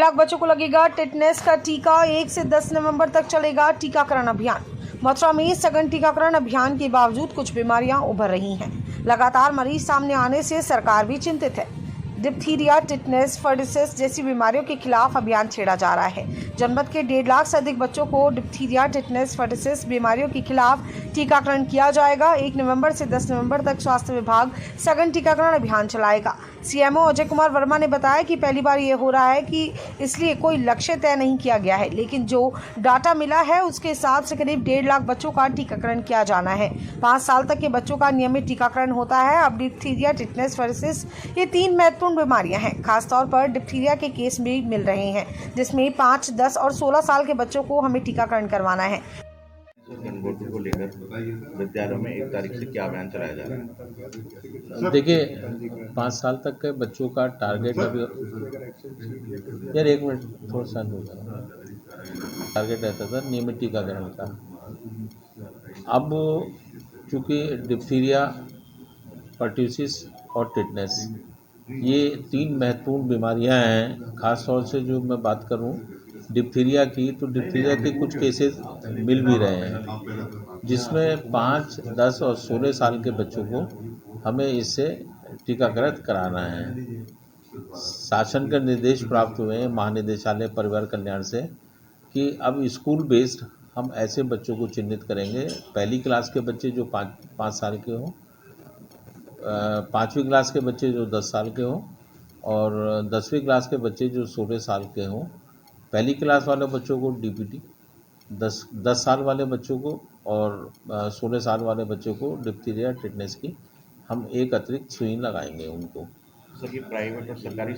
लाख बच्चों को लगेगा टिटनेस का टीका। 1 से 10 नवंबर तक चलेगा टीकाकरण अभियान। मथुरा में सघन टीकाकरण अभियान के बावजूद कुछ बीमारियां उभर रही हैं। लगातार मरीज सामने आने से सरकार भी चिंतित है। डिप्थीरिया, टिटनेस, पर्डिसेस जैसी बीमारियों के खिलाफ अभियान छेड़ा जा रहा है। जनपद के 1.5 लाख से अधिक बच्चों को डिप्थीरिया, टिटनेस, पर्डिसेस बीमारियों के खिलाफ टीकाकरण किया जाएगा। 1 नवंबर से 10 नवंबर तक स्वास्थ्य विभाग सघन टीकाकरण अभियान चलाएगा। सीएमओ अजय कुमार वर्मा ने बताया कि पहली बार ये हो रहा है कि इसलिए कोई लक्ष्य तय नहीं किया गया है, लेकिन जो डाटा मिला है उसके हिसाब से करीब 1.5 लाख बच्चों का टीकाकरण किया जाना है। 5 साल तक के बच्चों का नियमित टीकाकरण होता है। अब डिप्थीरिया, टिटनेस, पर्डिसेस ये 3 महत्वपूर्ण बीमारियां हैं। खासतौर पर डिप्थीरिया के केस भी मिल रहे हैं, जिसमें 5, 10 और 16 साल के बच्चों को हमें टीकाकरण करवाना है। गणगौर को लेकर विद्यालयों में 1 तारीख से क्या अभियान चलाया जा रहा है? देखिए, 5 साल तक के बच्चों का टारगेट अभी यार 1 मिनट थोड़ा सा हो जाएगा। टारगेट रहता था नियमित टीकाकरण का। अब चूँकि डिप्थीरिया, पर्ट्यूसिस और टिटनेस ये 3 महत्वपूर्ण बीमारियां हैं। ख़ास तौर से जो मैं बात करूं डिप्थीरिया की, तो डिप्थीरिया के कुछ केसेस मिल भी रहे हैं, जिसमें 5, 10 और 16 साल के बच्चों को हमें इससे टीकाकरण कराना है। शासन के निर्देश प्राप्त हुए हैं महानिदेशालय परिवार कल्याण से कि अब स्कूल बेस्ड हम ऐसे बच्चों को चिन्हित करेंगे। पहली क्लास के बच्चे जो 5 साल के हों, 5वीं क्लास के बच्चे जो 10 साल के हों और 10वीं क्लास के बच्चे जो 16 साल के हों। पहली क्लास वाले बच्चों को डीपीटी, 10 साल वाले बच्चों को और 16 साल वाले बच्चों को डिप्थीरिया, टिटनेस की हम एक अतिरिक्त सुई लगाएंगे उनको। सभी प्राइवेट और सरकारी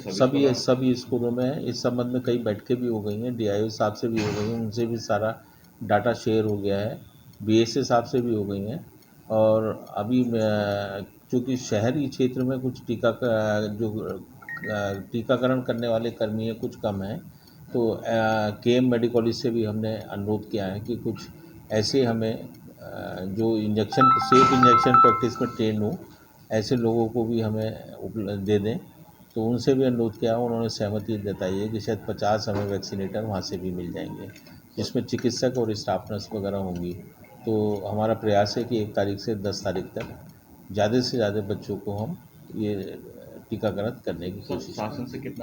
सभी स्कूलों में है। इस संबंध में कई बैठकें भी हो गई हैं, डीआईओ साहब से भी हो गई हैं, उनसे भी सारा डाटा शेयर हो गया है, बीएसए साहब से भी हो गई हैं। और अभी चूँकि शहरी क्षेत्र में कुछ टीकाकरण करने वाले कर्मी हैं कुछ कम हैं, तो केएम मेडिकॉलेज से भी हमने अनुरोध किया है कि कुछ ऐसे हमें जो सेफ इंजेक्शन प्रैक्टिस में ट्रेन हो, ऐसे लोगों को भी हमें दे दें। तो उनसे भी अनुरोध किया, उन्होंने सहमति जताई है कि शायद 50 हमें वैक्सीनेटर वहाँ से भी मिल जाएंगे, जिसमें चिकित्सक और स्टाफ नर्स वगैरह होंगी। तो हमारा प्रयास है कि 1 तारीख से 10 तारीख तक ज़्यादा से ज़्यादा बच्चों को हम ये टीकाकरण करने की कोशिश करें। शासन से कितना